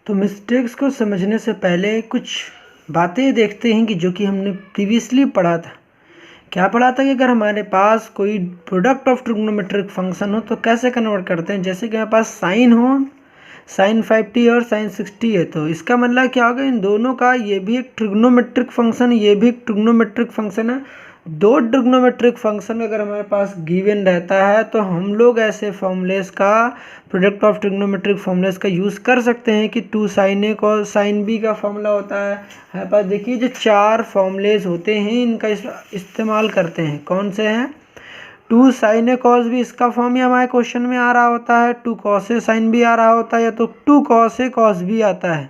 तो मिस्टेक्स को समझने से पहले कुछ बातें देखते हैं कि जो कि हमने प्रीवियसली पढ़ा था। क्या पढ़ा था कि अगर हमारे पास कोई प्रोडक्ट ऑफ ट्रिग्नोमेट्रिक फंक्शन हो तो कैसे कन्वर्ट करते हैं। जैसे कि हमारे पास साइन हो, साइन 5t और साइन 60 है, तो इसका मतलब क्या होगा, इन दोनों का ये भी एक ट्रिग्नोमेट्रिक फंक्शन, ये भी एक ट्रिग्नोमेट्रिक फंक्शन है। दो ट्रिग्नोमेट्रिक फंक्शन अगर हमारे पास गिवन रहता है तो हम लोग ऐसे फॉर्मूलेस का, प्रोडक्ट ऑफ ट्रिग्नोमेट्रिक फॉर्मूलेस का यूज़ कर सकते हैं कि 2 sin a cos sin b का फॉर्मूला होता है। हमारे पास देखिए जो 4 फॉर्मूलेस होते हैं इनका इस्तेमाल करते हैं। कौन से हैं? 2 sin a cos b, इसका फॉर्म ही हमारे क्वेश्चन में आ रहा होता है। 2 cos a sin b आ रहा होता है, या तो 2 cos a cos b आता है,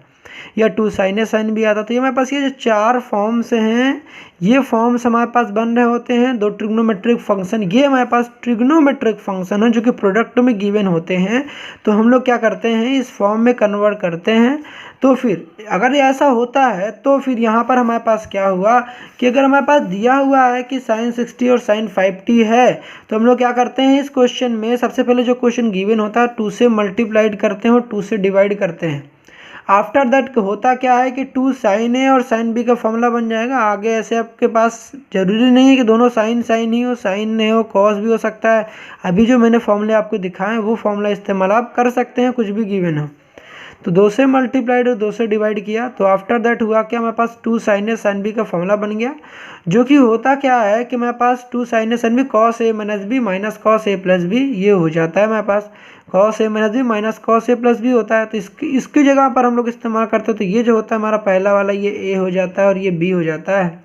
या 2 sin a sin b आता है। तो ये हमारे पास ये जो 4 फॉर्म्स हैं, ये फॉर्म्स हमारे पास बन रहे होते हैं दो ट्रिग्नोमेट्रिक फंक्शन। ये हमारे पास ट्रिग्नोमेट्रिक फंक्शन है जो कि प्रोडक्ट में गिवन होते हैं। तो हम लोग क्या करते हैं, इस फॉर्म में कन्वर्ट करते हैं। तो फिर अगर ऐसा होता है तो फिर यहाँ पर हमारे पास क्या हुआ कि अगर हमारे पास दिया हुआ है कि साइन 60 और साइन 5t है, तो हम लोग क्या करते हैं, इस क्वेश्चन में सबसे पहले जो क्वेश्चन गिवन होता है 2 से मल्टीप्लाइड करते हैं और 2 से डिवाइड करते हैं। आफ्टर दैट होता क्या है कि 2 sin a और sin b का फॉर्मूला बन जाएगा। आगे ऐसे आपके पास जरूरी नहीं है कि दोनों साइन साइन ही हो, साइन नहीं हो, कॉस भी हो सकता है। अभी जो मैंने फॉर्मूले आपको दिखाए हैं वो फॉर्मूला इस्तेमाल आप कर सकते हैं, कुछ भी गिवन हो। तो 2 से मल्टीप्लाइड और 2 से डिवाइड किया, तो आफ्टर दैट हुआ क्या, हमारे पास 2 sin a sin b का फॉर्मूला बन गया। जो कि होता क्या है कि मेरे पास 2 sin a sin b cos a minus B minus cos A plus B, ये हो जाता है मेरे पास cos a minus B minus cos A plus B होता है। तो इसकी जगह पर हम लोग इस्तेमाल करते हैं, तो ये जो होता है हमारा पहला वाला ये a हो जाता है और ये b हो जाता है।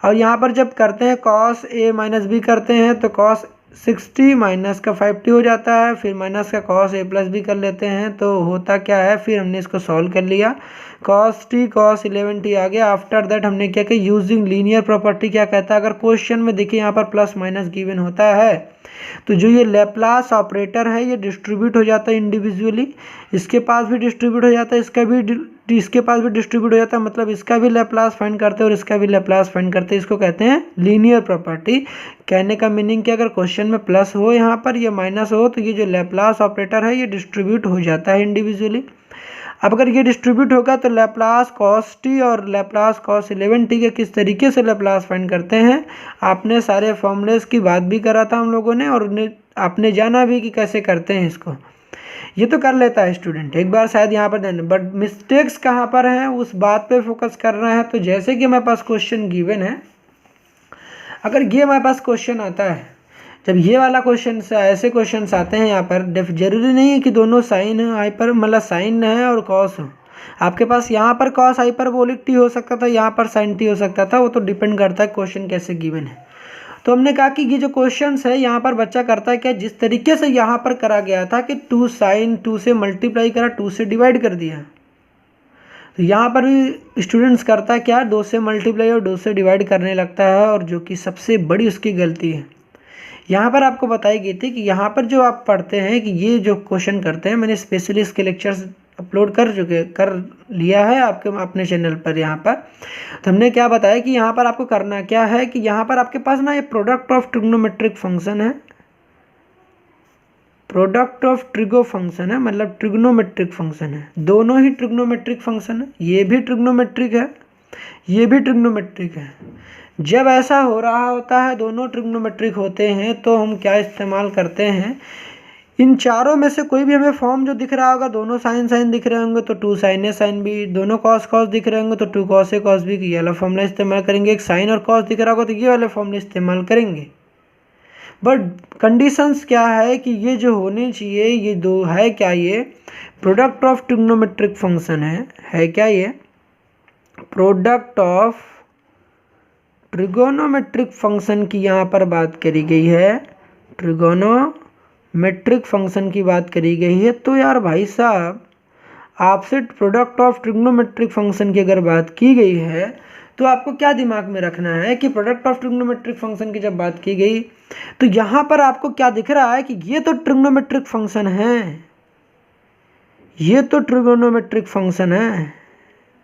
और यहाँ पर जब करते हैं cos a माइनस बी करते हैं तो cos 60 माइनस का 5t हो जाता है, फिर माइनस का cos a प्लस बी कर लेते हैं। तो होता क्या है, फिर हमने इसको सॉल्व कर लिया, cos t cos 11t आ गया। आफ्टर दैट हमने क्या किया, यूजिंग लीनियर प्रॉपर्टी क्या कहता है, अगर क्वेश्चन में देखिए यहाँ पर प्लस माइनस गिवन होता है तो जो ये लैप्लास ऑपरेटर है ये डिस्ट्रीब्यूट हो जाता है इंडिविजुअली, इसके पास भी डिस्ट्रीब्यूट हो जाता है, इसके पास भी डिस्ट्रीब्यूट हो जाता है, मतलब इसका भी लैप्लास फाइंड करते हैं और इसका भी लैप्लास फाइंड करते हैं। इसको कहते हैं लीनियर प्रॉपर्टी। कहने का मीनिंग कि अगर क्वेश्चन में प्लस हो यहाँ पर या माइनस हो तो ये जो लैप्लास ऑपरेटर है ये डिस्ट्रीब्यूट हो जाता है इंडिविजुअली। अब अगर ये डिस्ट्रीब्यूट होगा तो लैप्लास cos t और लैप्लास cos 11t के किस तरीके से लैप्लास फाइंड करते हैं, आपने सारे फॉर्मूलेस की बात भी करा था हम लोगों ने, और आपने जाना भी कि कैसे करते हैं इसको। ये तो कर लेता है स्टूडेंट एक बार शायद यहाँ पर देना, बट मिस्टेक्स कहाँ पर हैं उस बात पे फोकस करना है। तो जैसे कि हमारे पास क्वेश्चन गिवन है, अगर ये हमारे पास क्वेश्चन आता है, जब ये वाला क्वेश्चन से ऐसे क्वेश्चन आते हैं यहाँ पर, जरूरी नहीं है कि दोनों साइन हाइपर मतलब साइन है और कॉस हो। आपके पास यहाँ पर कॉस हाइपरबोलिक टी हो सकता था, यहाँ पर साइन टी हो सकता था, वो तो डिपेंड करता है क्वेश्चन कैसे गिवन है। तो हमने कहा कि ये जो क्वेश्चन है यहाँ पर बच्चा करता है क्या, जिस तरीके से यहाँ पर करा गया था कि 2 sin 2 से मल्टीप्लाई करा, 2 से डिवाइड कर दिया, तो यहाँ पर भी स्टूडेंट्स करता है क्या, 2 से मल्टीप्लाई और 2 से डिवाइड करने लगता है, और जो कि सबसे बड़ी उसकी गलती है। यहाँ पर आपको बताई गई थी कि यहाँ पर जो आप पढ़ते हैं कि ये जो क्वेश्चन करते हैं, मैंने स्पेशली इसके लेक्चर्स अपलोड कर लिया है आपके अपने चैनल पर यहाँ पर। तो हमने क्या बताया कि यहाँ पर आपको करना क्या है कि यहाँ पर आपके पास ना ये प्रोडक्ट ऑफ ट्रिग्नोमेट्रिक फंक्शन है, प्रोडक्ट ऑफ ट्रिगो फंक्शन है, मतलब ट्रिग्नोमेट्रिक फंक्शन है। दोनों ही ट्रिग्नोमेट्रिक फंक्शन है, ये भी ट्रिग्नोमेट्रिक है, ये भी ट्रिग्नोमेट्रिक है। जब ऐसा हो रहा होता है, दोनों ट्रिग्नोमेट्रिक होते हैं, तो हम क्या इस्तेमाल करते हैं, इन चारों में से कोई भी हमें फॉर्म जो दिख रहा होगा, दोनों साइन साइन दिख रहे होंगे तो 2 sin a sin b, दोनों कॉस कॉस दिख रहे होंगे तो 2 cos a cos b की वाला फॉर्मूला इस्तेमाल करेंगे। एक साइन और कॉस दिख रहा होगा तो ये वाले फॉर्मूले इस्तेमाल करेंगे। बट कंडीशंस क्या है कि ये जो होने चाहिए, ये दो है क्या, ये प्रोडक्ट ऑफ ट्रिग्नोमेट्रिक फंक्शन है क्या, ये प्रोडक्ट ऑफ ट्रिगोनोमेट्रिक फंक्शन की यहाँ पर बात करी गई है, ट्रिगोनोमेट्रिक फंक्शन की बात करी गई है। तो यार भाई साहब, आपसे प्रोडक्ट ऑफ ट्रिग्नोमेट्रिक फंक्शन की अगर बात की गई है तो आपको क्या दिमाग में रखना है कि प्रोडक्ट ऑफ ट्रिग्नोमेट्रिक फंक्शन की जब बात की गई तो यहाँ पर आपको क्या दिख रहा है कि ये तो ट्रिग्नोमेट्रिक फंक्शन है, ये तो ट्रिगोनोमेट्रिक फंक्शन है,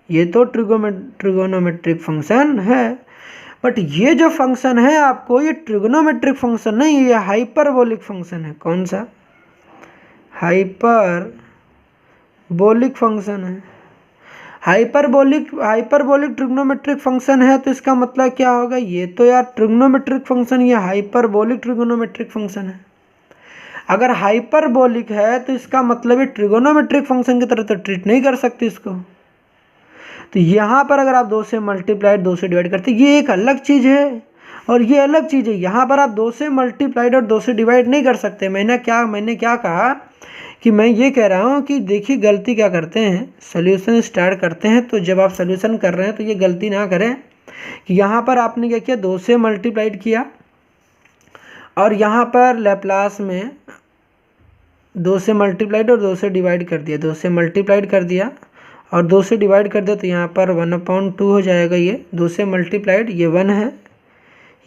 ये तो ट्रिगोनोमेट्रिक फंक्शन है। बट ये जो फंक्शन है आपको, ये ट्रिगोनोमेट्रिक फंक्शन नहीं, ये हाइपरबोलिक फंक्शन है। कौन सा? हाइपरबोलिक फंक्शन है। हाइपरबोलिक ट्रिग्नोमेट्रिक फंक्शन है तो इसका मतलब क्या होगा, ये तो यार ट्रिग्नोमेट्रिक फंक्शन, ये हाइपरबोलिक ट्रिग्नोमेट्रिक फंक्शन है। अगर हाइपरबोलिक है तो इसका मतलब ये ट्रिगोनोमेट्रिक फंक्शन की तरह तो ट्रीट नहीं कर सकते इसको। तो यहाँ पर अगर आप 2 से मल्टीप्लाइड 2 से डिवाइड करते ये एक अलग चीज़ है और ये अलग चीज़ है। यहाँ पर आप 2 से मल्टीप्लाइड और 2 से डिवाइड नहीं कर सकते। मैंने क्या कहा कि मैं ये कह रहा हूँ कि देखिए गलती क्या करते हैं, सोल्यूशन स्टार्ट करते हैं तो जब आप सोल्यूशन कर रहे हैं तो ये गलती ना करें कि यहाँ पर आपने क्या किया, 2 से मल्टीप्लाइड किया और यहाँ पर लैप्लास में 2 से मल्टीप्लाइड और 2 से डिवाइड कर दिया, 2 से मल्टीप्लाइड कर दिया और 2 से डिवाइड कर दिया तो यहाँ पर 1/2 हो जाएगा। ये 2 से मल्टीप्लाइड, ये 1 है,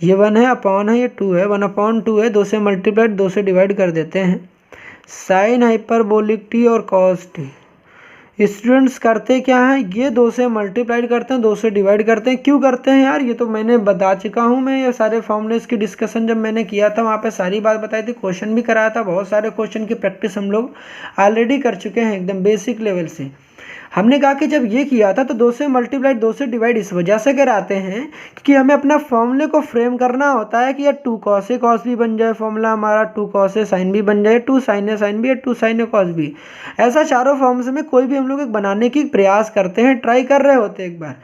ये 1 है, अपॉन है, ये 2 है, 1/2 है। 2 से मल्टीप्लाइड 2 से डिवाइड कर देते हैं। साइन हाइपरबोलिक टी और कॉस टी, स्टूडेंट्स करते क्या हैं, ये 2 से मल्टीप्लाइड करते हैं, 2 से डिवाइड करते हैं। क्यों करते हैं यार, ये तो मैंने बता चुका हूँ। मैं ये सारे फॉर्मूलेस की डिस्कशन जब मैंने किया था वहाँ पे सारी बात बताई थी, क्वेश्चन भी कराया था, बहुत सारे क्वेश्चन की प्रैक्टिस हम लोग ऑलरेडी कर चुके हैं एकदम बेसिक लेवल से। हमने कहा कि जब ये किया था तो 2 से मल्टीप्लाइड 2 से डिवाइड इस वजह से कराते हैं कि हमें अपना फॉर्मूले को फ्रेम करना होता है कि यार 2 cos A cos B बन जाए फॉर्मूला हमारा, 2 cos A sin B बन जाए, 2 sin A sin B या 2 sin A cos B। ऐसा चारों फॉर्म्स में कोई भी हम लोग एक बनाने की प्रयास करते हैं, ट्राई कर रहे होते हैं एक बार।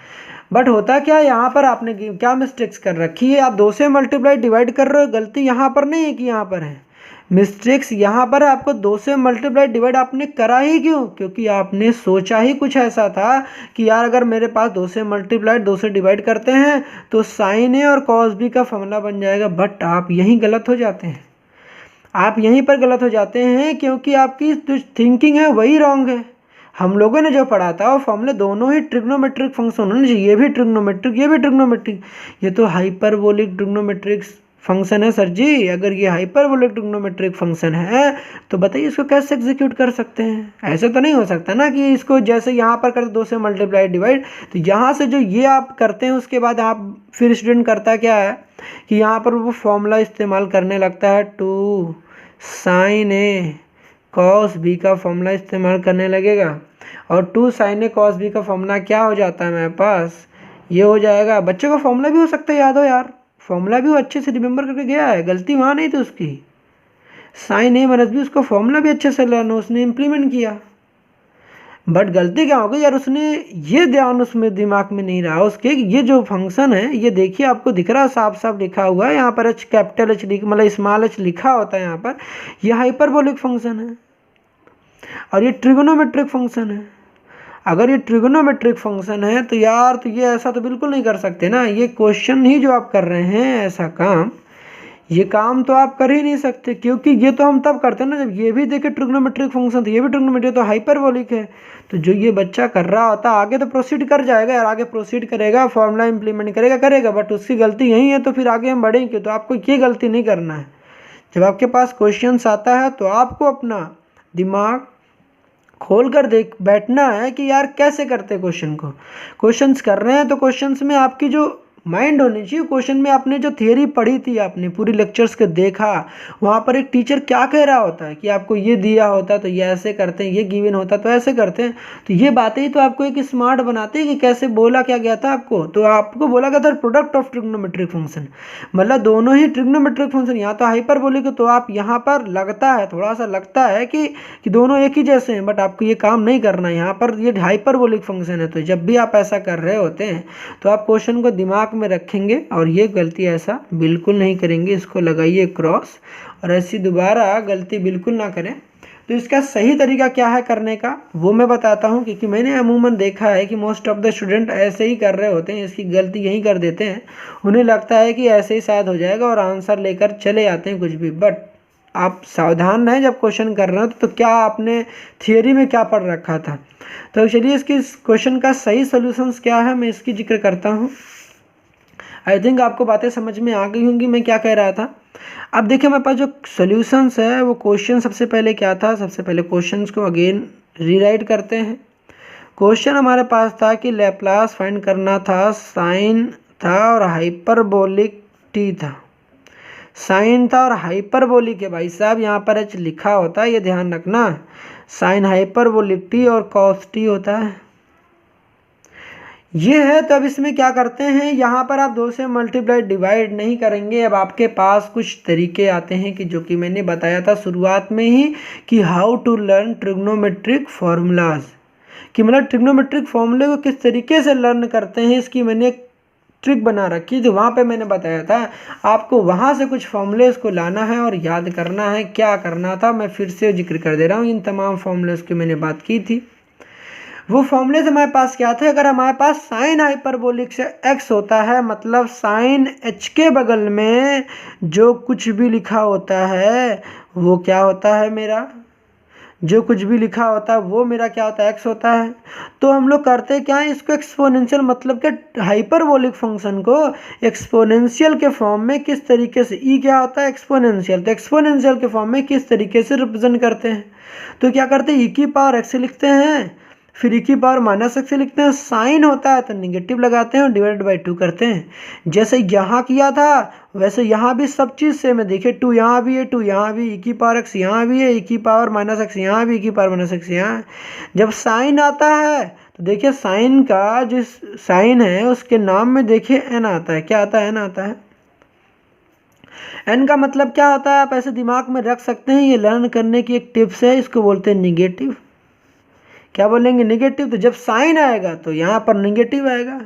बट होता क्या है, यहाँ पर आपने क्या मिस्टेक्स कर रखी है, आप 2 से मल्टीप्लाइड डिवाइड कर रहे हो, गलती यहाँ पर नहीं है कि यहाँ पर है, मिस्टेक्स यहाँ पर आपको 2 से मल्टीप्लाई डिवाइड आपने करा ही क्यों, क्योंकि आपने सोचा ही कुछ ऐसा था कि यार अगर मेरे पास 2 से मल्टीप्लाइड 2 से डिवाइड करते हैं तो साइन ए और कॉस बी का फॉर्मूला बन जाएगा। बट आप यहीं गलत हो जाते हैं, आप यहीं पर गलत हो जाते हैं क्योंकि आपकी जो थिंकिंग है वही रॉन्ग है। हम लोगों ने जो पढ़ा था वो फॉर्मूले दोनों ही ट्रिग्नोमेट्रिक फंक्शन होने चाहिए, ये भी ट्रिग्नोमेट्रिक ये भी ट्रिग्नोमेट्रिक, ये तो हाइपरबोलिक ट्रिग्नोमेट्रिक फंक्शन है सर जी। अगर ये हाइपरबोलिक ट्रिग्नोमेट्रिक फंक्शन है तो बताइए इसको कैसे एग्जीक्यूट कर सकते हैं। ऐसे तो नहीं हो सकता ना कि इसको जैसे यहाँ पर करते 2 से मल्टीप्लाई डिवाइड, तो यहाँ से जो ये आप करते हैं उसके बाद आप फिर स्टूडेंट करता क्या है कि यहाँ पर वो फॉर्मूला इस्तेमाल करने लगता है, 2 sin A cos B का फॉर्मूला इस्तेमाल करने लगेगा और 2 sin A cos B का फॉर्मूला क्या हो जाता है मेरे पास, ये हो जाएगा। बच्चे को फॉर्मूला भी हो सकता है याद हो यार, फॉर्मूला भी वो अच्छे से रिमेंबर करके गया है, गलती वहाँ नहीं थी उसकी। साइन ए माइनस बी उसको फॉर्मूला भी अच्छे से लर्न उसने इम्प्लीमेंट किया। बट गलती क्या हो गई यार, उसने ये ध्यान उसमें दिमाग में नहीं रहा उसके, ये जो फंक्शन है ये देखिए आपको दिख रहा है साफ साफ लिखा हुआ है यहाँ पर, एच कैपिटल एच मतलब स्मॉल एच लिखा होता है यहाँ पर, ये हाइपरबोलिक फंक्शन है और ये ट्रिगोनोमेट्रिक फंक्शन है। अगर ये ट्रिगोनोमेट्रिक फंक्शन है तो यार तो ये ऐसा तो बिल्कुल नहीं कर सकते ना, ये क्वेश्चन ही जो आप कर रहे हैं ऐसा काम, ये काम तो आप कर ही नहीं सकते क्योंकि ये तो हम तब करते हैं ना जब ये भी देखे ट्रिग्नोमेट्रिक फंक्शन तो ये भी ट्रिग्नोमेट्रिक तो हाइपरबोलिक है। तो जो ये बच्चा कर रहा होता आगे तो प्रोसीड कर जाएगा यार, आगे प्रोसीड करेगा फॉर्मूला इंप्लीमेंट करेगा, बट उसकी गलती यही है तो फिर आगे हम बढ़ेंगे। तो आपको ये गलती नहीं करना है, जब आपके पास क्वेश्चन आता है तो आपको अपना दिमाग खोल कर देख बैठना है कि यार कैसे करते क्वेश्चन को। क्वेश्चंस कर रहे हैं तो क्वेश्चंस में आपकी जो माइंड होनी चाहिए, क्वेश्चन में आपने जो थियरी पढ़ी थी, आपने पूरी लेक्चर्स को देखा, वहाँ पर एक टीचर क्या कह रहा होता है कि आपको ये दिया होता तो ये ऐसे करते हैं, ये गिवन होता तो ऐसे करते हैं। तो ये बातें ही तो आपको एक स्मार्ट बनाती है कि कैसे बोला क्या गया था आपको। तो आपको बोला गया था प्रोडक्ट ऑफ ट्रिग्नोमेट्रिक फंक्शन, मतलब दोनों ही ट्रिग्नोमेट्रिक फंक्शन, यहाँ तो हाइपरबोलिक तो आप यहाँ पर लगता है थोड़ा सा लगता है कि दोनों एक ही जैसे हैं, बट आपको ये काम नहीं करना है। यहाँ पर ये हाइपरबोलिक फंक्शन है, तो जब भी आप ऐसा कर रहे होते हैं तो आप क्वेश्चन को दिमाग में रखेंगे और ये गलती ऐसा बिल्कुल नहीं करेंगे। इसको लगाइए क्रॉस और ऐसी दोबारा गलती बिल्कुल ना करें। तो इसका सही तरीका क्या है करने का वो मैं बताता हूँ, क्योंकि मैंने अमूमन देखा है कि मोस्ट ऑफ द स्टूडेंट ऐसे ही कर रहे होते हैं, इसकी गलती यही कर देते हैं। उन्हें लगता है कि ऐसे ही शायद हो जाएगा और आंसर लेकर चले आते हैं कुछ भी। बट आप सावधान रहें जब क्वेश्चन कर रहे हो तो क्या आपने थियरी में क्या पढ़ रखा था। तो चलिए इसकी क्वेश्चन का सही सोल्यूशंस क्या है मैं इसकी जिक्र करता हूँ। आई थिंक आपको बातें समझ में आ गई होंगी मैं क्या कह रहा था। अब देखिए हमारे पास जो सॉल्यूशंस है वो क्वेश्चन सबसे पहले क्या था, सबसे पहले क्वेश्चंस को अगेन रीराइट करते हैं। क्वेश्चन हमारे पास था कि लैप्लास फाइंड करना था, साइन था और हाइपरबोलिक टी था, साइन था और हाइपरबोलिक है भाई साहब, यहाँ पर एच लिखा होता है ये ध्यान रखना, साइन हाइपरबोलिक टी और कॉस टी होता है। ये है। तो अब इसमें क्या करते हैं, यहाँ पर आप 2 से मल्टीप्लाई डिवाइड नहीं करेंगे। अब आपके पास कुछ तरीके आते हैं कि जो कि मैंने बताया था शुरुआत में ही कि how to learn trigonometric formulas, कि मतलब ट्रिग्नोमेट्रिक फॉर्मूले को किस तरीके से लर्न करते हैं, इसकी मैंने एक ट्रिक बना रखी थी। वहाँ पे मैंने बताया था आपको वहाँ से कुछ फॉर्मूलेस को लाना है और याद करना है। क्या करना था मैं फिर से जिक्र कर दे रहा हूँ, इन तमाम फॉर्मूलेस की मैंने बात की थी। वो फॉर्मूले से हमारे पास क्या थे, अगर हमारे पास साइन हाइपरबोलिक से x होता है, मतलब साइन h के बगल में जो कुछ भी लिखा होता है वो क्या होता है मेरा, जो कुछ भी लिखा होता है वो मेरा क्या होता है, x होता है। तो हम लोग करते क्या है, इसको एक्सपोनेंशियल मतलब के हाइपरबोलिक फंक्शन को एक्सपोनेंशियल के फॉर्म में किस तरीके से, ई क्या होता है एक्सपोनेंशियल, तो एक्सपोनेंशियल के फॉर्म में किस तरीके से रिप्रेजेंट करते हैं। तो क्या करते हैं, ई की पावर x लिखते हैं, फिर ई की पावर माइनस एक्स लिखते हैं, साइन होता है तो निगेटिव लगाते हैं और डिवाइड बाई 2 करते हैं। जैसे यहाँ किया था वैसे यहाँ भी सब चीज़ सेम है। देखिए 2 यहाँ भी है, 2 यहाँ भी, ई की पावर एक्स यहाँ भी है, ई की पावर माइनस एक्स यहाँ भी, ई की पावर माइनस एक्स यहाँ। जब साइन आता है तो देखिए साइन का जो साइन है उसके नाम में देखिए एन आता है। क्या आता है, एन आता है। एन का मतलब क्या होता है आप ऐसे दिमाग में रख सकते हैं, ये लर्न करने की एक टिप्स है, इसको बोलते हैं निगेटिव। क्या बोलेंगे, निगेटिव। तो जब साइन आएगा तो यहाँ पर निगेटिव आएगा,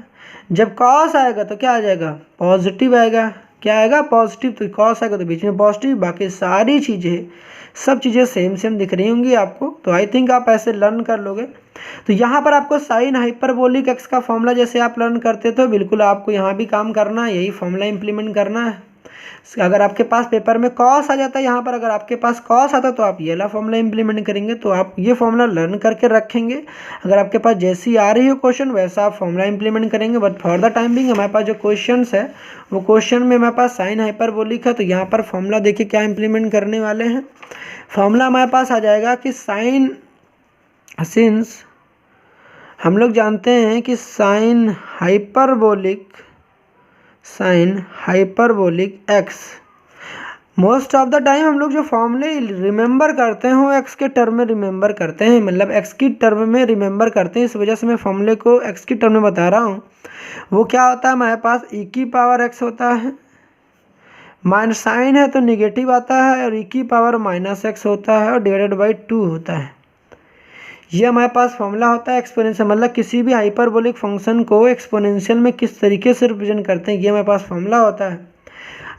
जब कॉस आएगा तो क्या आ जाएगा, पॉजिटिव आएगा। क्या आएगा, पॉजिटिव। तो कॉस आएगा तो बीच में पॉजिटिव, बाकी सारी चीज़ें सब चीज़ें सेम सेम दिख रही होंगी आपको। तो आई थिंक आप ऐसे लर्न कर लोगे। तो यहाँ पर आपको साइन हाइपरबोलिक एक्स का फॉर्मूला जैसे आप लर्न करते थे बिल्कुल आपको यहाँ भी काम करना है, यही फॉर्मूला इंप्लीमेंट करना है। अगर आपके पास पेपर में कॉस आ जाता है यहाँ पर, अगर आपके पास कॉस आता तो आप ये वाला फॉर्मूला इंप्लीमेंट करेंगे, तो आप ये फॉर्मूला लर्न करके रखेंगे। अगर आपके पास जैसी आ रही हो क्वेश्चन वैसा आप फॉर्मूला इंप्लीमेंट करेंगे। But for the time being हमारे पास जो क्वेश्चन है वो क्वेश्चन में हमारे पास साइन हाइपरबोलिक है, तो यहाँ पर फॉर्मूला देखिए क्या इंप्लीमेंट करने वाले हैं। फॉर्मूला हमारे पास आ जाएगा कि साइन, सिंस हम लोग जानते हैं कि sine hyperbolic x, most of the time हम लोग जो फॉर्मूले रिमेंबर करते हैं वो एक्स के टर्म में रिमेंबर करते हैं, मतलब एक्स की टर्म में रिमेंबर करते हैं। इस वजह से मैं फॉर्मूले को एक्स की टर्म में बता रहा हूँ। वो क्या होता है, हमारे पास ई की पावर एक्स होता है, माइनस साइन है तो निगेटिव आता है, और ई की पावर माइनस एक्स होता है और डिवाइडेड बाई 2 होता है। ये हमारे पास फॉर्मूला होता है एक्सपोनेंशियल, मतलब किसी भी हाइपरबोलिक फंक्शन को एक्सपोनेंशियल में किस तरीके से रिप्रेजेंट करते हैं, ये हमारे पास फॉर्मूला होता है।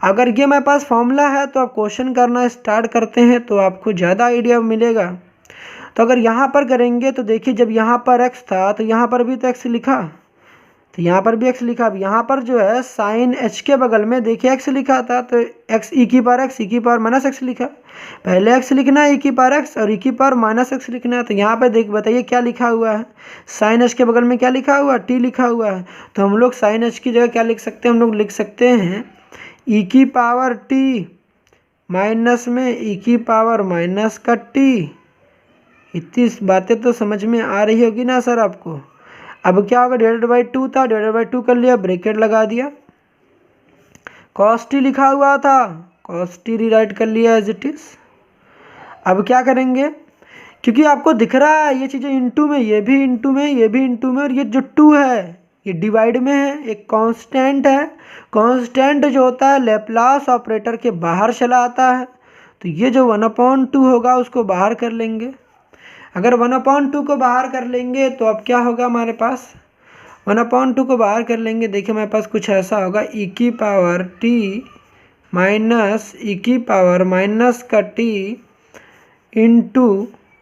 अगर ये हमारे पास फॉर्मूला है तो आप क्वेश्चन करना स्टार्ट करते हैं तो आपको ज़्यादा आइडिया मिलेगा। तो अगर यहाँ पर करेंगे तो देखिए जब यहाँ पर x था तो यहाँ पर भी तो x लिखा, तो यहाँ पर भी x लिखा। अब यहाँ पर जो है साइन h के बगल में देखिए x लिखा था, तो x ई की पावर x, ई की पावर माइनस x लिखा। पहले x लिखना है, ई की पावर x, और ई की पावर माइनस x लिखना है। तो यहाँ पे देख बताइए क्या लिखा हुआ है, साइन h के बगल में क्या लिखा हुआ है, t लिखा हुआ है। तो हम लोग साइन h की जगह क्या लिख सकते हैं, हम लोग लिख सकते हैं ई की पावर t माइनस में ई की पावर माइनस का t। इतनी बातें तो समझ में आ रही होगी ना सर आपको। अब क्या होगा, डिवाइडेड बाई 2 था, डिवाइडेड बाई 2 कर लिया, ब्रैकेट लगा दिया, कॉस टी लिखा हुआ था, कॉस टी रीराइट कर लिया एज इट इज। अब क्या करेंगे, क्योंकि आपको दिख रहा है ये चीज़ें इंटू में, ये भी इंटू में, ये भी इंटू में, और ये जो 2 है ये डिवाइड में है, एक कांस्टेंट है। कांस्टेंट जो होता है लैप्लास ऑपरेटर के बाहर चला आता है, तो ये जो 1/2 होगा उसको बाहर कर लेंगे। अगर 1/2 को बाहर कर लेंगे तो अब क्या होगा हमारे पास, 1/2 को बाहर कर लेंगे, देखिए हमारे पास कुछ ऐसा होगा, ई की पावर टी माइनस ई की पावर माइनस का टी इंटू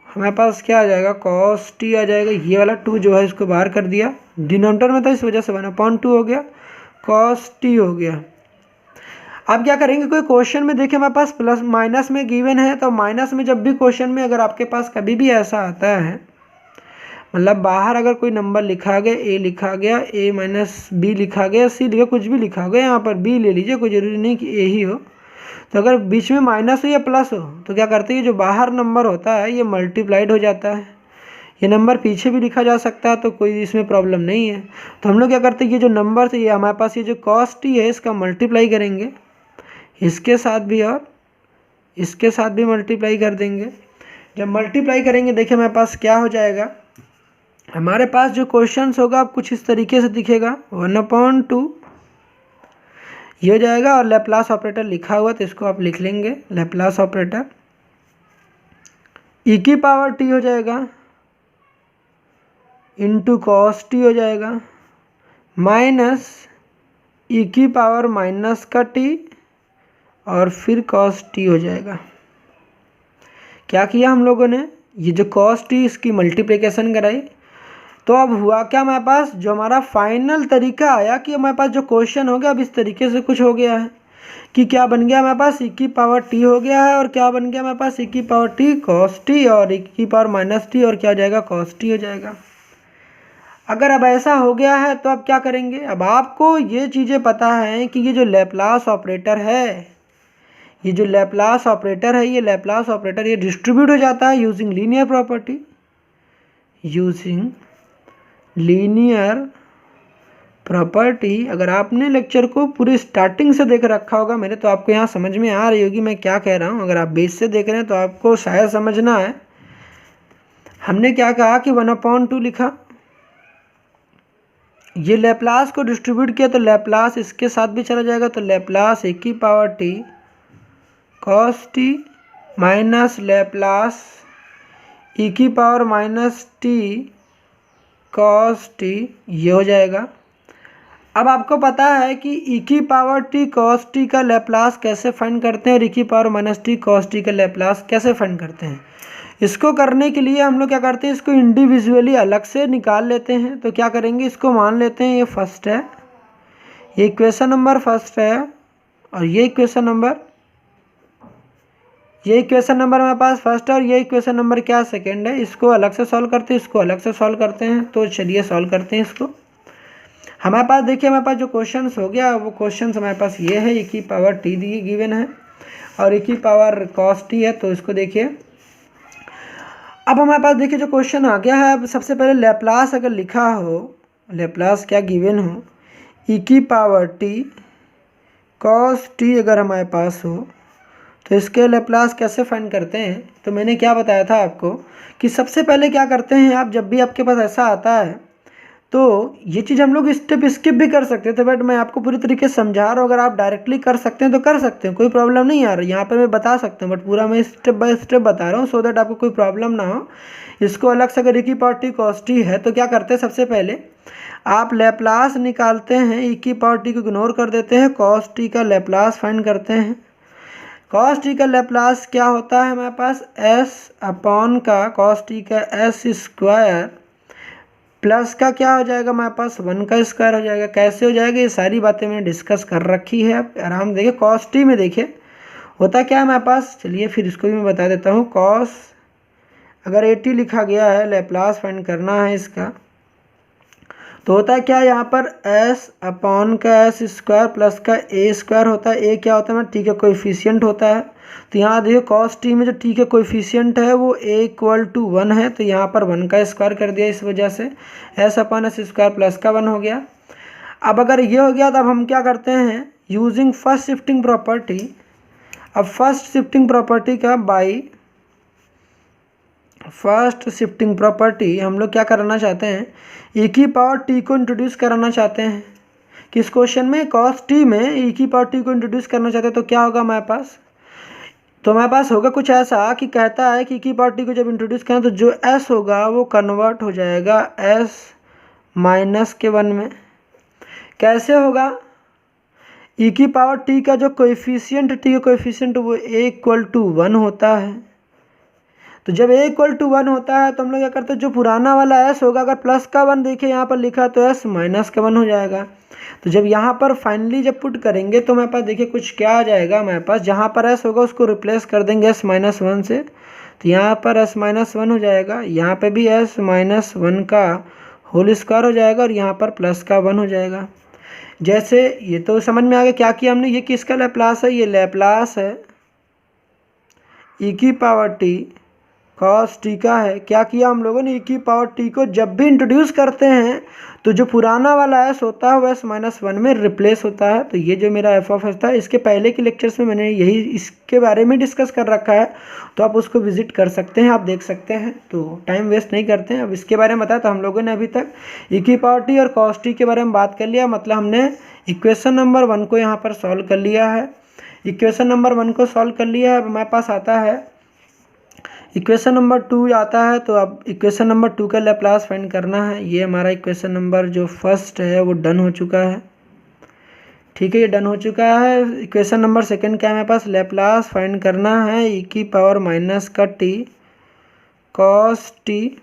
हमारे पास क्या आ जाएगा, कॉस टी आ जाएगा। ये वाला 2 जो है इसको बाहर कर दिया, डिनोमिनेटर में था इस वजह से 1/2 हो गया, कॉस टी हो गया। अब क्या करेंगे, कोई क्वेश्चन में देखिए हमारे पास प्लस माइनस में गिवन है, तो माइनस में जब भी क्वेश्चन में अगर आपके पास कभी भी ऐसा आता है, मतलब बाहर अगर कोई नंबर लिखा गया, ए लिखा गया, ए माइनस बी लिखा गया, सी लिखा, कुछ भी लिखा गया, यहाँ पर बी ले लीजिए, कोई ज़रूरी नहीं कि ए ही हो। तो अगर बीच में माइनस हो या प्लस हो तो क्या करते हैं, जो बाहर नंबर होता है ये मल्टीप्लाइड हो जाता है। ये नंबर पीछे भी लिखा जा सकता है, तो कोई इसमें प्रॉब्लम नहीं है। तो हम लोग क्या करते हैं, ये जो नंबर थे ये हमारे पास ये जो कॉस टी है इसका मल्टीप्लाई करेंगे, इसके साथ भी और इसके साथ भी मल्टीप्लाई कर देंगे। जब मल्टीप्लाई करेंगे देखिए हमारे पास क्या हो जाएगा, हमारे पास जो क्वेश्चंस होगा आप कुछ इस तरीके से दिखेगा 1/2 ये हो जाएगा, और लैप्लास ऑपरेटर लिखा हुआ तो इसको आप लिख लेंगे लैप्लास ऑपरेटर e की पावर t हो जाएगा इंटू कॉस टी हो जाएगा माइनस e की पावर माइनस का t और फिर कॉस टी हो जाएगा। क्या किया हम लोगों ने, ये जो कॉस टी इसकी मल्टीप्लिकेशन कराई, तो अब हुआ क्या हमारे पास, जो हमारा फाइनल तरीका आया कि हमारे पास जो क्वेश्चन हो गया अब इस तरीके से कुछ हो गया है कि क्या बन गया हमारे पास e की पावर t हो गया है, और क्या बन गया हमारे पास e की पावर t cos t और e की पावर माइनस t और क्या हो जाएगा cos t हो जाएगा। अगर अब ऐसा हो गया है तो अब क्या करेंगे, अब आपको ये चीज़ें पता है कि ये जो लैप्लास ऑपरेटर है, ये जो लैप्लास ऑपरेटर है, ये लैप्लास ऑपरेटर ये डिस्ट्रीब्यूट हो जाता है using linear property, using linear property. अगर आपने लेक्चर को पूरी स्टार्टिंग से देख रखा होगा मेरे, तो आपको यहाँ समझ में आ रही होगी मैं क्या कह रहा हूँ। अगर आप बेस से देख रहे हैं तो आपको शायद समझना है। हमने क्या कहा कि 1/2 लिखा, ये लैप्लास को डिस्ट्रीब्यूट किया तो लैप्लास इसके साथ भी चला जाएगा, तो लैप्लास e की power t cos t minus Laplace e की power minus t cos t ये हो जाएगा। अब आपको पता है कि e की पावर t cos t का लैप्लास कैसे फाइंड करते हैं और e की power minus t cos t का लैप्लास कैसे फाइंड करते हैं। इसको करने के लिए हम लोग क्या करते हैं, इसको इंडिविजुअली अलग से निकाल लेते हैं। तो क्या करेंगे, इसको मान लेते हैं ये फर्स्ट है, ये इक्वेशन नंबर फर्स्ट है, और ये इक्वेशन नंबर हमारे पास फर्स्ट है, और ये इक्वेशन नंबर क्या सेकंड है। इसको अलग से सॉल्व करते हैं, इसको अलग से सॉल्व करते हैं। तो चलिए सॉल्व करते हैं इसको। हमारे पास देखिए, हमारे पास जो क्वेश्चंस हो गया वो क्वेश्चंस हमारे पास ये है, e की पावर t दी गिवन है और e की पावर cos t है। तो इसको देखिए, अब हमारे पास देखिए जो क्वेश्चन आ गया है, अब सबसे पहले लैप्लास अगर लिखा हो, लैप्लास क्या गिवन हो, e की पावर t cos t अगर हमारे पास हो, तो इसके लैप्लास कैसे फाइंड करते हैं। तो मैंने क्या बताया था आपको कि सबसे पहले क्या करते हैं आप, जब भी आपके पास ऐसा आता है तो ये चीज़ हम लोग स्टेप स्किप भी कर सकते थे, बट मैं आपको पूरी तरीके से समझा रहा हूँ। अगर आप डायरेक्टली कर सकते हैं तो कर सकते हैं, कोई प्रॉब्लम नहीं आ रही, यहाँ पर मैं बता सकता हूँ, बट पूरा मैं स्टेप बाय स्टेप बता रहा हूँ सो दैट आपको कोई प्रॉब्लम ना हो। इसको अलग से अगर e की पावर t cos t है तो क्या करते हैं, सबसे पहले आप लैप्लास निकालते हैं, e की पावर t को इग्नोर कर देते हैं, cos t का लैप्लास फाइंड करते हैं। cos t का लैप्लास क्या होता है हमारे पास, s अपॉन का cos t का s स्क्वायर प्लस का क्या हो जाएगा हमारे पास 1 का स्क्वायर हो जाएगा। कैसे हो जाएगा, ये सारी बातें मैंने डिस्कस कर रखी है, आप आराम देखिए। cos t में देखिए होता क्या है हमारे पास, चलिए फिर इसको भी मैं बता देता हूँ। cos अगर 80 लिखा गया है, लैप्लास फाइंड करना है इसका, तो होता है क्या, यहाँ पर s अपॉन का s स्क्वायर प्लस का a स्क्वायर होता है। a क्या होता है, t का कोएफिशिएंट होता है। तो यहाँ देखिए cos t में जो t का कोएफिशिएंट है वो a = 1 है, तो यहाँ पर 1 का स्क्वायर कर दिया, इस वजह से s upon s square plus का 1 हो गया। अब अगर ये हो गया तो अब हम क्या करते हैं, यूजिंग फर्स्ट शिफ्टिंग प्रॉपर्टी। अब फर्स्ट शिफ्टिंग प्रॉपर्टी का बाई फर्स्ट शिफ्टिंग प्रॉपर्टी हम लोग क्या कराना चाहते हैं, e की पावर t को इंट्रोड्यूस कराना चाहते हैं। किस क्वेश्चन में, cos t में e की पावर t को इंट्रोड्यूस करना चाहते हैं। तो क्या होगा हमारे पास, तो हमारे पास होगा कुछ ऐसा कि कहता है कि e की पावर t को जब इंट्रोड्यूस करें तो जो s होगा वो कन्वर्ट हो जाएगा s माइनस के 1 में। कैसे होगा, e की पावर t का जो कोएफिशिएंट t का कोएफिशिएंट वो a = 1 होता है। तो जब a = 1 होता है तो हम लोग क्या करते हैं, जो पुराना वाला s होगा, अगर प्लस का 1 देखिए यहाँ पर लिखा है तो s माइनस का 1 हो जाएगा। तो जब यहाँ पर फाइनली जब पुट करेंगे तो हमारे पास देखिए कुछ क्या आ जाएगा हमारे पास, जहाँ पर s होगा उसको रिप्लेस कर देंगे s-1 से, तो यहाँ पर s-1 हो जाएगा, यहाँ पे भी s-1 का होल स्क्वायर हो जाएगा और यहाँ पर प्लस का 1 हो जाएगा। जैसे ये तो समझ में आ गया क्या किया हमने, ये किसका लैप्लास है, ये लैप्लास है e की पावर t कॉस टी का है। क्या किया हम लोगों ने, ई की पावर टी को जब भी इंट्रोड्यूस करते हैं तो जो पुराना वाला एस होता है वो एस माइनस वन में रिप्लेस होता है। तो ये जो मेरा एफ ऑफ एस था, इसके पहले के लेक्चर्स में मैंने यही इसके बारे में डिस्कस कर रखा है, तो आप उसको विजिट कर सकते हैं, आप देख सकते हैं। तो टाइम वेस्ट नहीं करते हैं, अब इसके बारे में बताया। तो हम लोगों ने अभी तक ई की पावर टी और कॉस टी के बारे में बात कर लिया, मतलब हमने इक्वेशन नंबर 1 को यहाँ पर सॉल्व कर लिया है। इक्वेशन नंबर 1 को सॉल्व कर लिया है। अब हमारे पास आता है इक्वेशन नंबर 2 आता है। तो अब इक्वेशन नंबर 2 का लैप्लास फाइंड करना है। ये हमारा इक्वेशन नंबर जो फर्स्ट है वो डन हो चुका है, ठीक है, ये डन हो चुका है। इक्वेशन नंबर सेकंड क्या है, हमारे पास लैप्लास फाइंड करना है ई की पावर माइनस का टी कॉस टी,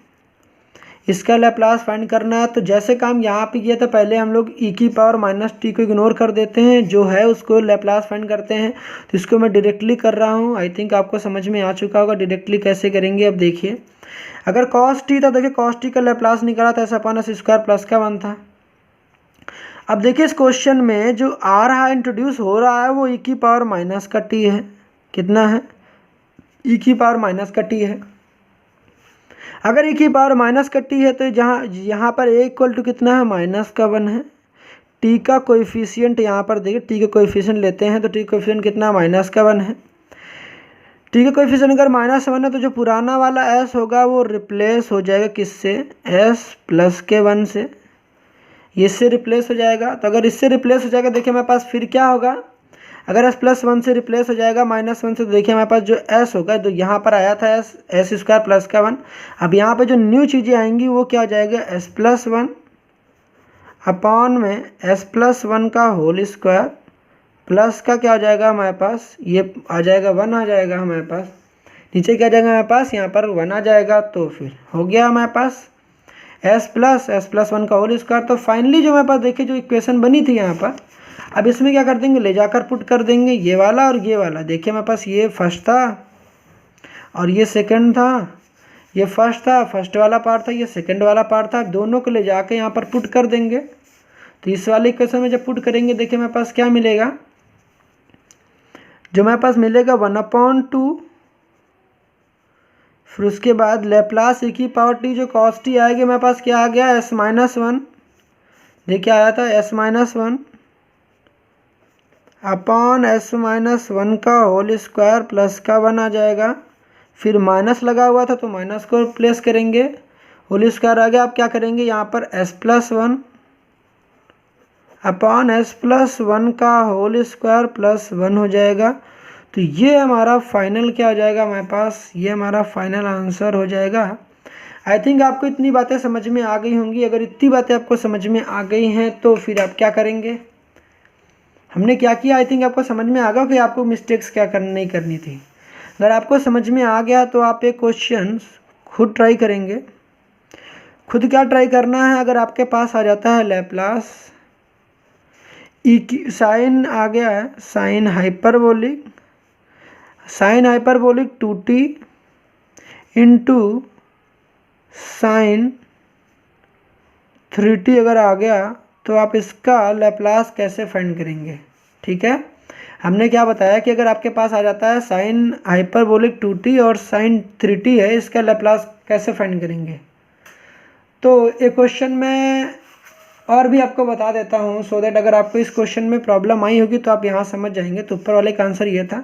इसका लैप्लास फाइंड करना है। तो जैसे काम यहाँ पे किया था, पहले हम लोग ई की पावर माइनस टी को इग्नोर कर देते हैं, जो है उसको लैप्लास फाइंड करते हैं। तो इसको मैं डायरेक्टली कर रहा हूँ, आई थिंक आपको समझ में आ चुका होगा डायरेक्टली कैसे करेंगे। अब देखिए, अगर कॉस टी था, देखिए कॉस टी का लैप्लास निकाला था, ऐसा अपॉन एस स्क्वायर प्लस का 1 था। अब देखिए इस क्वेश्चन में जो आ रहा है, इंट्रोड्यूस हो रहा है, वो ई की पावर माइनस का टी है। कितना है, ई की पावर माइनस का टी है। अगर ई की पावर माइनस का टी है तो यहाँ पर ए इक्वल टू कितना है, माइनस का 1 है। टी का कोएफिशिएंट यहाँ पर देखिए, टी का कोएफिशिएंट लेते हैं तो टी का कोएफिशिएंट कितना, माइनस का 1 है। टी का कोएफिशिएंट अगर माइनस 1 है तो जो पुराना वाला एस होगा वो रिप्लेस हो जाएगा किससे, एस प्लस के 1 से, इससे रिप्लेस हो जाएगा। तो अगर इससे रिप्लेस हो जाएगा, देखिए हमारे पास फिर क्या होगा, अगर एस प्लस 1 से रिप्लेस हो जाएगा माइनस 1 से, तो देखिए हमारे पास जो एस होगा, तो यहाँ पर आया था एस स्क्वायर प्लस का 1। अब यहाँ पे जो न्यू चीज़ें आएंगी वो क्या हो जाएगा, एस प्लस 1 अपॉन में एस प्लस 1 का होल स्क्वायर प्लस का क्या हो जाएगा हमारे पास, ये आ जाएगा 1 आ जाएगा हमारे पास, नीचे क्या आ जाएगा हमारे पास, यहाँ पर 1 आ जाएगा। तो फिर हो गया हमारे पास एस प्लस 1 का होल स्क्वायर। तो फाइनली जो हमारे पास देखिए जो इक्वेशन बनी थी यहाँ पर, अब इसमें क्या कर देंगे, ले जाकर पुट कर देंगे ये वाला और ये वाला। देखिए हमारे पास ये फर्स्ट था और ये सेकंड था, ये फर्स्ट था, फर्स्ट वाला पार्ट था, ये सेकंड वाला पार्ट था। दोनों को ले जाकर यहाँ पर पुट कर देंगे। तो इस वाले इक्वेशन में जब पुट करेंगे, देखिए हमारे पास क्या मिलेगा, जो हमारे पास मिलेगा 1/2, फिर उसके बाद लैप्लास ई की पावर टी जो कॉस टी आएगी, हमारे पास क्या आ गया, एस माइनस 1, देखिए आया था S minus 1 upon S minus 1 का होल स्क्वायर प्लस का 1 आ जाएगा। फिर माइनस लगा हुआ था तो माइनस को रिप्लेस करेंगे, होल स्क्वायर आ गया। आप क्या करेंगे, यहाँ पर S plus 1 upon S plus 1 का होल स्क्वायर प्लस 1 हो जाएगा। तो ये हमारा फाइनल क्या हो जाएगा हमारे पास, ये हमारा फाइनल आंसर हो जाएगा। आई थिंक आपको इतनी बातें समझ में आ गई होंगी। अगर इतनी बातें आपको समझ में आ गई हैं तो फिर आप क्या करेंगे, हमने क्या किया, आई थिंक आपको समझ में आ गया कि आपको मिस्टेक्स क्या नहीं करनी थी। अगर आपको समझ में आ गया तो आप एक क्वेश्चन खुद ट्राई करेंगे। खुद क्या ट्राई करना है, अगर आपके पास आ जाता है लैप्लास ई की साइन आ गया है, sine hyperbolic 2t into sine 3t अगर आ गया तो आप इसका लैप्लास कैसे फाइंड करेंगे। ठीक है, हमने क्या बताया कि अगर आपके पास आ जाता है साइन हाइपरबोलिक 2t और साइन 3t है, इसका लैप्लास कैसे फाइंड करेंगे। तो एक क्वेश्चन में और भी आपको बता देता हूँ, सो दैट अगर आपको इस क्वेश्चन में प्रॉब्लम आई होगी तो आप यहाँ समझ जाएंगे। तो ऊपर वाले का आंसर ये था,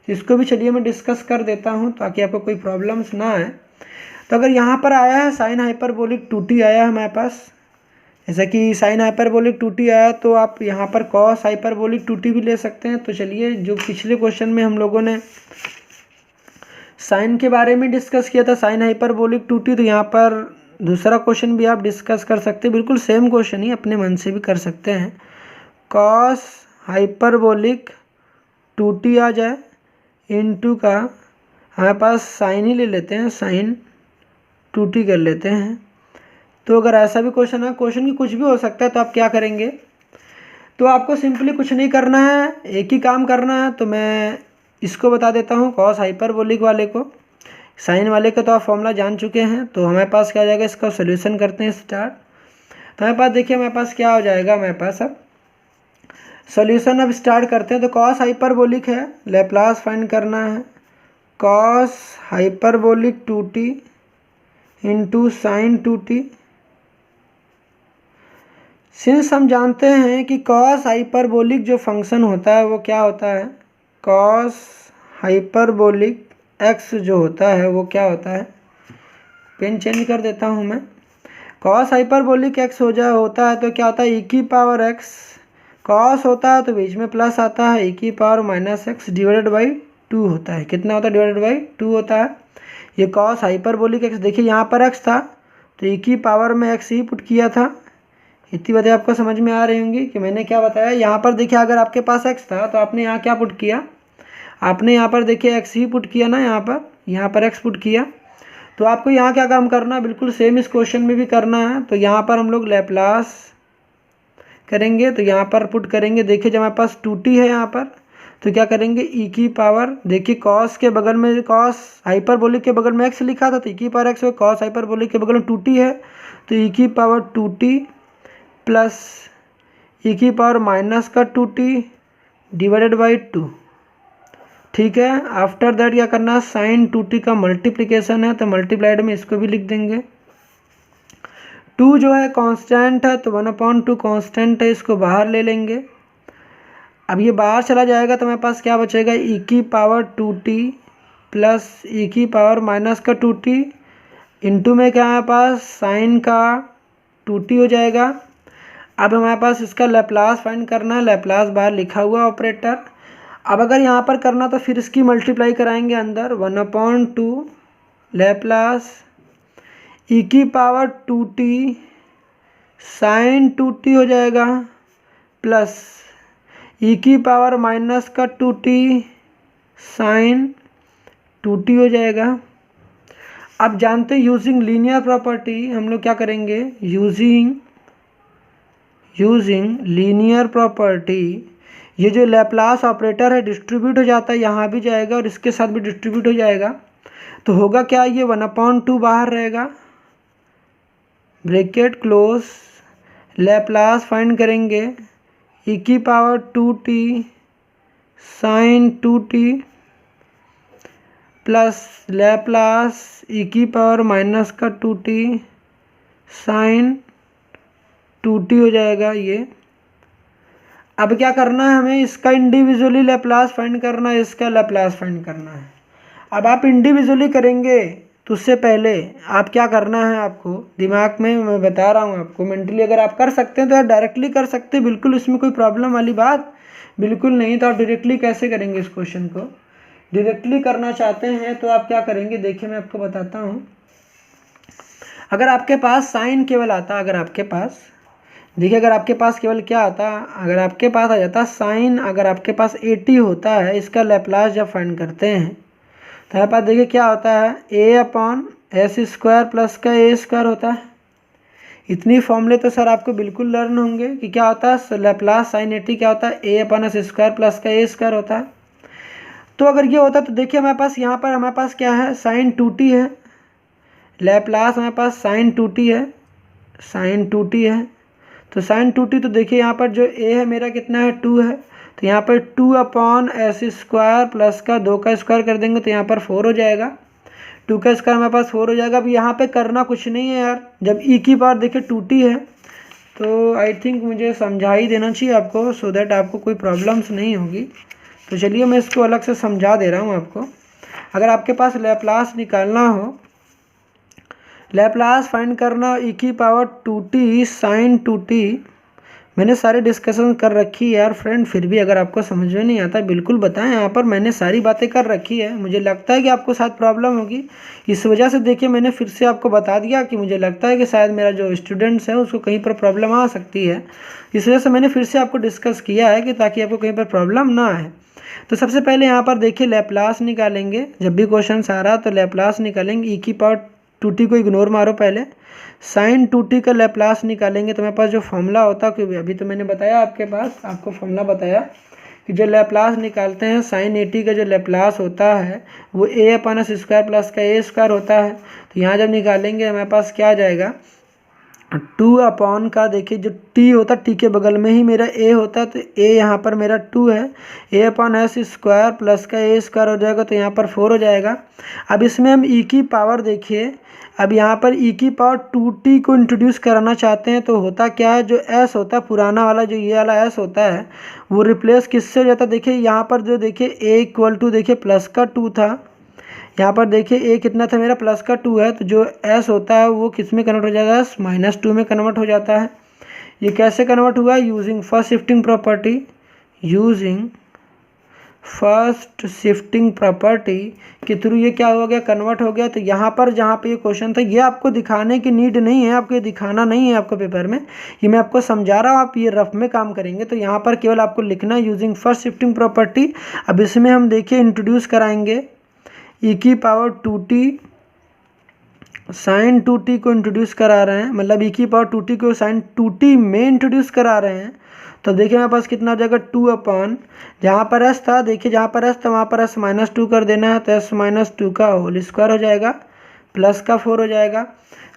इसको भी चलिए मैं डिस्कस कर देता हूँ ताकि आपको कोई प्रॉब्लम्स ना आए। तो अगर यहाँ पर आया है साइन हाइपरबोलिक 2t आया है हमारे पास, जैसा कि साइन हाइपरबोलिक 2t आया, तो आप यहाँ पर कॉस हाइपरबोलिक 2t भी ले सकते हैं। तो चलिए, जो पिछले क्वेश्चन में हम लोगों ने साइन के बारे में डिस्कस किया था, साइन हाइपरबोलिक 2t, तो यहाँ पर दूसरा क्वेश्चन भी आप डिस्कस कर सकते हैं, बिल्कुल सेम क्वेश्चन ही, अपने मन से भी कर सकते हैं। कॉस हाइपरबोलिक 2t आ जाए इनटू का हमारे पास साइन ही ले लेते हैं, साइन 2t कर लेते हैं। तो अगर ऐसा भी क्वेश्चन है, क्वेश्चन की कुछ भी हो सकता है, तो आप क्या करेंगे, तो आपको सिंपली कुछ नहीं करना है, एक ही काम करना है। तो मैं इसको बता देता हूँ, कॉस हाइपरबोलिक वाले को, साइन वाले का तो आप फॉर्मूला जान चुके हैं। तो हमारे पास क्या आ जाएगा, इसका सोल्यूशन करते हैं स्टार्ट। तो हमारे पास देखिए हमारे पास क्या हो जाएगा, हमारे पास अब सोल्यूशन अब स्टार्ट करते हैं। तो कॉस हाइपरबोलिक है, लैप्लास फाइंड करना है cos hyperbolic 2t into sine 2t। Since हम जानते हैं कि कॉस हाइपरबोलिक जो फंक्शन होता है वो क्या होता है, कॉस हाइपरबोलिक x जो होता है वो क्या होता है, पेन चेंज कर देता हूँ मैं। कॉस हाइपरबोलिक x होता है तो क्या होता है, e की पावर x, कॉस होता है तो बीच में प्लस आता है, e की power minus x divided by 2 होता है। कितना होता है, डिवाइडेड बाई 2 होता है। ये कॉस हाइपरबोलिक x, देखिए यहाँ पर x था तो e की पावर में x ही पुट किया था। इतनी बातें आपको समझ में आ रही होंगी कि मैंने क्या बताया। यहाँ पर देखिए अगर आपके पास x था तो आपने यहाँ क्या पुट किया, आपने यहाँ पर देखिए x ही पुट किया ना, यहाँ पर x पुट किया। तो आपको यहाँ क्या काम करना है, बिल्कुल सेम इस क्वेश्चन में भी करना है। तो यहाँ पर हम लोग लैप्लास करेंगे, तो यहाँ पर पुट करेंगे। देखिए जब हमारे पास 2t है यहाँ पर तो क्या करेंगे, e की पावर, देखिए कॉस के बगल में, कॉस हाइपरबोलिक के बगल में x लिखा था तो e की पावर x, कॉस हाइपरबोलिक के बगल में 2t है तो e की पावर 2t प्लस e की पावर माइनस का 2t डिवाइडेड बाई 2। ठीक है, आफ्टर दैट क्या करना है, साइन 2t का मल्टीप्लिकेशन है तो मल्टीप्लाइड में इसको भी लिख देंगे। 2 जो है कांस्टेंट है तो 1/2 कांस्टेंट है, इसको बाहर ले लेंगे। अब ये बाहर चला जाएगा तो हमारे पास क्या बचेगा, e की पावर 2t प्लस e की पावर माइनस का 2t इंटू में क्या हमारे पास साइन का 2t हो जाएगा। अब हमारे पास इसका लैप्लास फाइंड करना है, लैप्लास बाहर लिखा हुआ ऑपरेटर। अब अगर यहाँ पर करना तो फिर इसकी मल्टीप्लाई कराएंगे अंदर, 1/2 लैप्लास e की पावर 2t साइन 2t हो जाएगा प्लस e की पावर माइनस का 2t साइन 2t हो जाएगा। अब जानते हैं यूजिंग लीनियर प्रॉपर्टी हम लोग क्या करेंगे, यूजिंग लीनियर प्रॉपर्टी, ये जो लैप्लास ऑपरेटर है डिस्ट्रीब्यूट हो जाता है, यहाँ भी जाएगा और इसके साथ भी डिस्ट्रीब्यूट हो जाएगा। तो होगा क्या, ये 1/2 बाहर रहेगा, ब्रैकेट क्लोज, लैप्लास फाइंड करेंगे e की power 2t sine 2t plus Laplace e की पावर माइनस का 2t साइन 2t हो जाएगा ये। अब क्या करना है हमें, इसका इंडिविजुअली लैप्लास फाइंड करना है, इसका लैप्लास फाइंड करना है। अब आप इंडिविजुअली करेंगे तो उससे पहले आप क्या करना है, आपको दिमाग में मैं बता रहा हूँ आपको, मेंटली अगर आप कर सकते हैं तो आप डायरेक्टली कर सकते हैं, बिल्कुल इसमें कोई प्रॉब्लम वाली बात बिल्कुल नहीं। तो आप डायरेक्टली कैसे करेंगे, इस क्वेश्चन को डायरेक्टली करना चाहते हैं तो आप क्या करेंगे, देखिए मैं आपको बताता हूँ। अगर आपके पास साइन केवल आता, अगर आपके पास, देखिए अगर आपके पास केवल क्या आता, अगर आपके पास आ जाता साइन, अगर आपके पास 80 होता है, इसका लैप्लास जब फाइंड करते हैं तो हमारे पास देखिए क्या होता है, a/s² प्लस का a² होता है। इतनी फॉर्मूले तो सर आपको बिल्कुल लर्न होंगे कि क्या होता है, लैप्लास साइन 80 क्या होता है, a/s² प्लस का a² होता है। तो अगर ये होता तो देखिए हमारे पास यहाँ पर हमारे पास क्या है, साइन 2t है, लैप्लास हमारे पास साइन 2t है, साइन 2t है। तो साइन 2t तो देखिए यहाँ पर जो a है मेरा कितना है, 2 है, तो यहाँ पर 2/s² प्लस का 2 का स्क्वायर कर देंगे तो यहाँ पर 4 हो जाएगा, 2 का स्क्वायर हमारे पास 4 हो जाएगा। अब यहाँ पे करना कुछ नहीं है यार, जब e की पावर देखिए 2t है तो आई थिंक मुझे समझा ही देना चाहिए आपको, सो दैट आपको कोई प्रॉब्लम्स नहीं होगी। तो चलिए मैं इसको अलग से समझा दे रहा हूँ आपको। अगर आपके पास लैप्लास निकालना हो, लैप्लास फाइंड करना e की पावर 2t साइन 2t, मैंने सारे डिस्कशन कर रखी है यार फ्रेंड, फिर भी अगर आपको समझ में नहीं आता बिल्कुल बताएं, यहाँ पर मैंने सारी बातें कर रखी है। मुझे लगता है कि आपको शायद प्रॉब्लम होगी, इस वजह से देखिए मैंने फिर से आपको बता दिया कि मुझे लगता है कि शायद मेरा जो स्टूडेंट्स है उसको कहीं पर प्रॉब्लम आ सकती है, इस वजह से मैंने फिर से आपको डिस्कस किया है कि ताकि आपको कहीं पर प्रॉब्लम ना आए। तो सबसे पहले यहाँ पर देखिए लैप्लास निकालेंगे, जब भी क्वेश्चन आ रहा तो लैप्लास निकालेंगे, e की पावर 2t को इग्नोर मारो, पहले साइन 2t का लैप्लास निकालेंगे तो मेरे पास जो फॉर्मूला होता है, क्योंकि अभी तो मैंने बताया आपके पास, आपको फॉर्मूला बताया कि जो लैप्लास निकालते हैं साइन 80 का जो लैप्लास होता है वो a/s² प्लस का a² होता है। तो यहाँ जब निकालेंगे हमारे पास क्या आ जाएगा, टू अपॉन का देखिए जो टी होता है टी के बगल में ही मेरा ए होता है, तो ए यहाँ पर मेरा 2 है, ए अपॉन एस स्क्वायर प्लस का ए स्क्वायर हो जाएगा, तो यहाँ पर 4 हो जाएगा। अब इसमें हम ई की पावर देखिए, अब यहाँ पर ई की पावर 2t को इंट्रोड्यूस कराना चाहते हैं, तो होता क्या है, जो एस होता है पुराना वाला, जो ये वाला एस होता है वो रिप्लेस किससे हो जाता है। देखिए यहाँ पर जो देखिए ए इक्वल टू देखिए प्लस का 2 था, यहाँ पर देखिए ए कितना था मेरा प्लस का 2 है, तो जो एस होता है वो किस में कन्वर्ट हो जाएगा, एस -2 में कन्वर्ट हो जाता है। ये कैसे कन्वर्ट हुआ, using first shifting property, using first shifting property के थ्रू ये क्या हो गया, कन्वर्ट हो गया। तो यहाँ पर जहाँ पे ये क्वेश्चन था, ये आपको दिखाने की नीड नहीं है, आपको ये दिखाना नहीं है आपको पेपर में, ये मैं आपको समझा रहा हूँ, आप ये रफ में काम करेंगे। तो यहाँ पर केवल आपको लिखना है यूजिंग फर्स्ट शिफ्टिंग प्रॉपर्टी। अब इसमें हम देखिए इंट्रोड्यूस कराएंगे ई की पावर 2t साइन 2t को इंट्रोड्यूस करा रहे हैं, मतलब ई की पावर 2t को साइन 2t में इंट्रोड्यूस करा रहे हैं। तो देखिए मेरे पास कितना हो जाएगा, 2 अपॉन जहाँ पर एस था, देखिए जहाँ पर एस था वहाँ पर एस -2 कर देना है, तो एस -2 का होल स्क्वायर हो जाएगा, प्लस का 4 हो जाएगा।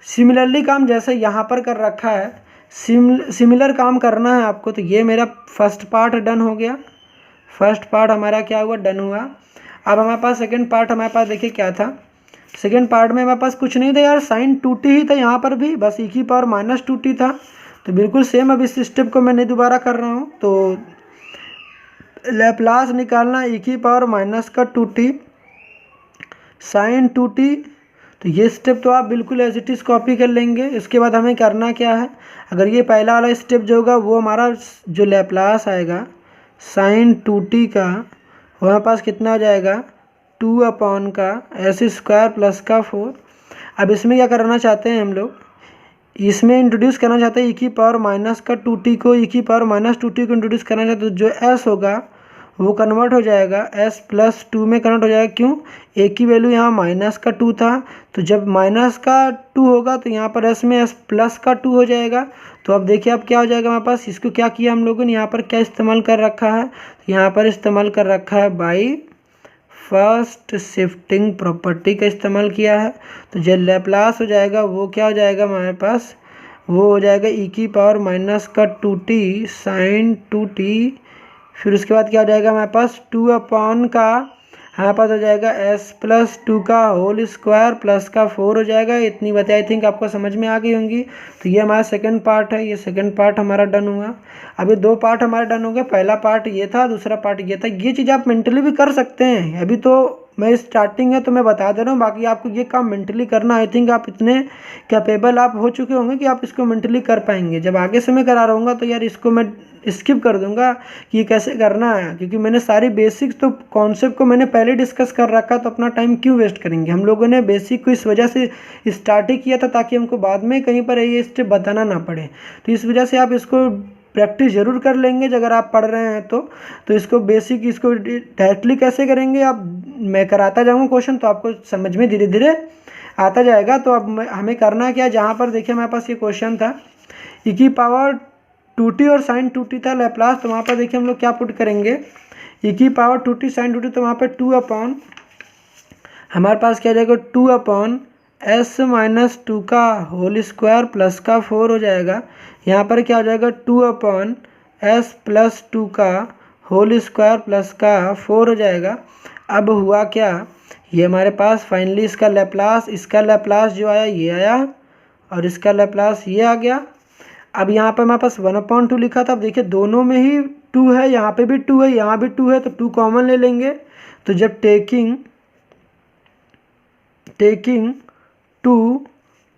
सिमिलरली काम जैसे यहाँ पर कर रखा है, सिमिलर काम करना है आपको। तो ये मेरा फर्स्ट पार्ट डन हो गया, फर्स्ट पार्ट हमारा क्या हुआ, डन हुआ। अब हमारे पास सेकंड पार्ट हमारे पास देखिए क्या था, सेकंड पार्ट में हमारे पास कुछ नहीं था यार, साइन 2t ही था यहाँ पर भी, बस ई की पावर -2t था। तो बिल्कुल सेम, अब इस स्टेप को मैं नहीं दोबारा कर रहा हूँ। तो लैप्लास निकालना ई की पावर -2t साइन 2t, तो ये स्टेप तो आप बिल्कुल एज इट इज़ कॉपी कर लेंगे। इसके बाद हमें करना क्या है, अगर ये पहला वाला स्टेप जो होगा वो हमारा जो लैप्लास आएगा साइन 2t का, हमारे पास कितना हो जाएगा, 2 अपॉन का एस स्क्वायर प्लस का 4। अब इसमें क्या करना चाहते हैं हम लोग, इसमें इंट्रोड्यूस करना चाहते हैं ई की पावर -2t को, ई की पावर -2t को इंट्रोड्यूस करना चाहते हैं, तो जो एस होगा वो कन्वर्ट हो जाएगा s+2 में कन्वर्ट हो जाएगा। क्यों, ए की वैल्यू यहाँ -2 था, तो जब -2 होगा तो यहाँ पर s में s+2 हो जाएगा। तो अब देखिए अब क्या हो जाएगा हमारे पास, इसको क्या किया हम लोगों ने, यहाँ पर क्या इस्तेमाल कर रखा है, यहाँ पर इस्तेमाल कर रखा है बाई फर्स्ट शिफ्टिंग प्रॉपर्टी का इस्तेमाल किया है। तो जो लैप्लास हो जाएगा वो क्या हो जाएगा हमारे पास, वो हो जाएगा ई की पावर -2t साइन 2t, फिर उसके बाद क्या हो जाएगा हमारे पास 2 अपॉन का, हमारे पास हो जाएगा s+2 का होल स्क्वायर प्लस का 4 हो जाएगा। इतनी बातें आई थिंक आपको समझ में आ गई होंगी। तो ये हमारा सेकंड पार्ट है, ये सेकंड पार्ट हमारा डन हुआ। अभी 2 पार्ट हमारे डन हो गए, पहला पार्ट ये था, दूसरा पार्ट ये था। ये चीज़ आप मेंटली भी कर सकते हैं, अभी तो मैं स्टार्टिंग है तो मैं बता दे रहा हूँ, बाकी आपको ये काम मेंटली करना, आई थिंक आप इतने कैपेबल आप हो चुके होंगे कि आप इसको मेंटली कर पाएंगे। जब आगे से मैं करा रहूँगा तो यार इसको मैं स्किप कर दूंगा कि ये कैसे करना है, क्योंकि मैंने सारी बेसिक्स तो कॉन्सेप्ट को मैंने पहले डिस्कस कर रखा, तो अपना टाइम क्यों वेस्ट करेंगे। हम लोगों ने बेसिक को इस वजह से स्टार्ट ही किया था ताकि हमको बाद में कहीं पर ये स्टेप बताना ना पड़े। तो इस वजह से आप इसको प्रैक्टिस ज़रूर कर लेंगे अगर आप पढ़ रहे हैं तो इसको बेसिक, इसको डायरेक्टली कैसे करेंगे आप, मैं कराता जाऊँगा क्वेश्चन तो आपको समझ में धीरे धीरे आता जाएगा। तो अब हमें करना क्या, जहाँ पर देखिए हमारे पास ये क्वेश्चन था ई की पावर 2t और साइन 2t था लैप्लास, तो वहाँ पर देखिए हम लोग क्या पुट करेंगे, ई की पावर 2t साइन 2t, तो वहाँ पर 2 अपॉन हमारे पास क्या जाएगा 2 अपॉन s-2 का होल स्क्वायर प्लस का 4 हो जाएगा। यहाँ पर क्या हो जाएगा 2 अपॉन s+2 का होल स्क्वायर प्लस का 4 हो जाएगा। अब हुआ क्या, ये हमारे पास फाइनली इसका लैप्लास जो आया ये आया और इसका लैप्लास ये आ गया। अब यहाँ पर हमारे पास 1/2 लिखा था, अब देखिए दोनों में ही 2 है, यहाँ पे भी 2 है, यहाँ भी 2 है, तो 2 कॉमन ले लेंगे। तो जब टेकिंग 2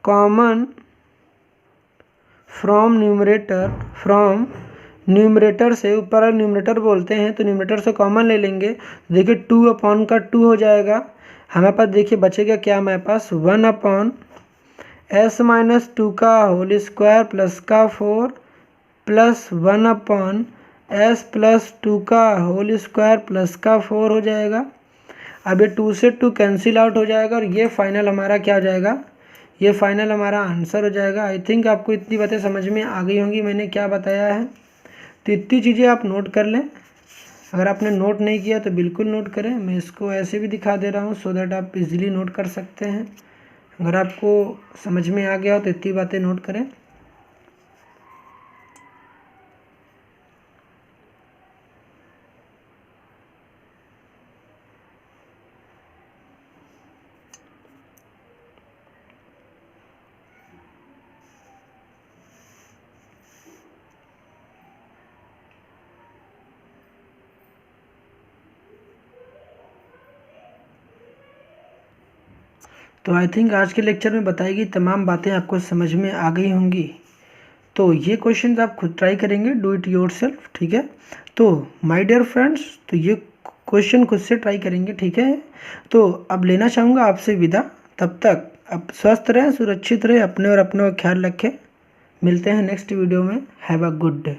कॉमन फ्रॉम न्यूमरेटर से, ऊपर न्यूमरेटर बोलते हैं तो न्यूमरेटर से कॉमन ले लेंगे। देखिए 2 अपॉन का 2 हो जाएगा, हमारे पास देखिए बचेगा क्या, हमारे पास 1 अपॉन s-2 का होल स्क्वायर प्लस का 4 प्लस 1 अपॉन s+2 का होल स्क्वायर प्लस का 4 हो जाएगा। अब ये 2 से 2 कैंसिल आउट हो जाएगा और ये फाइनल हमारा क्या हो जाएगा, ये फाइनल हमारा आंसर हो जाएगा। आई थिंक आपको इतनी बातें समझ में आ गई होंगी मैंने क्या बताया है। तो इतनी चीज़ें आप नोट कर लें, अगर आपने नोट नहीं किया तो बिल्कुल नोट करें। मैं इसको ऐसे भी दिखा दे रहा हूँ सो दैट आप इजीली नोट कर सकते हैं। अगर आपको समझ में आ गया हो तो इतनी बातें नोट करें। तो आई थिंक आज के लेक्चर में बताई गई तमाम बातें आपको समझ में आ गई होंगी। तो ये क्वेश्चन आप खुद ट्राई करेंगे, डू इट योर सेल्फ, ठीक है। तो माय डियर फ्रेंड्स, तो ये क्वेश्चन खुद से ट्राई करेंगे, ठीक है। तो अब लेना चाहूँगा आपसे विदा। तब तक आप स्वस्थ रहें, सुरक्षित रहें, अपने और अपनों का ख्याल रखें। मिलते हैं नेक्स्ट वीडियो में। Have a good day.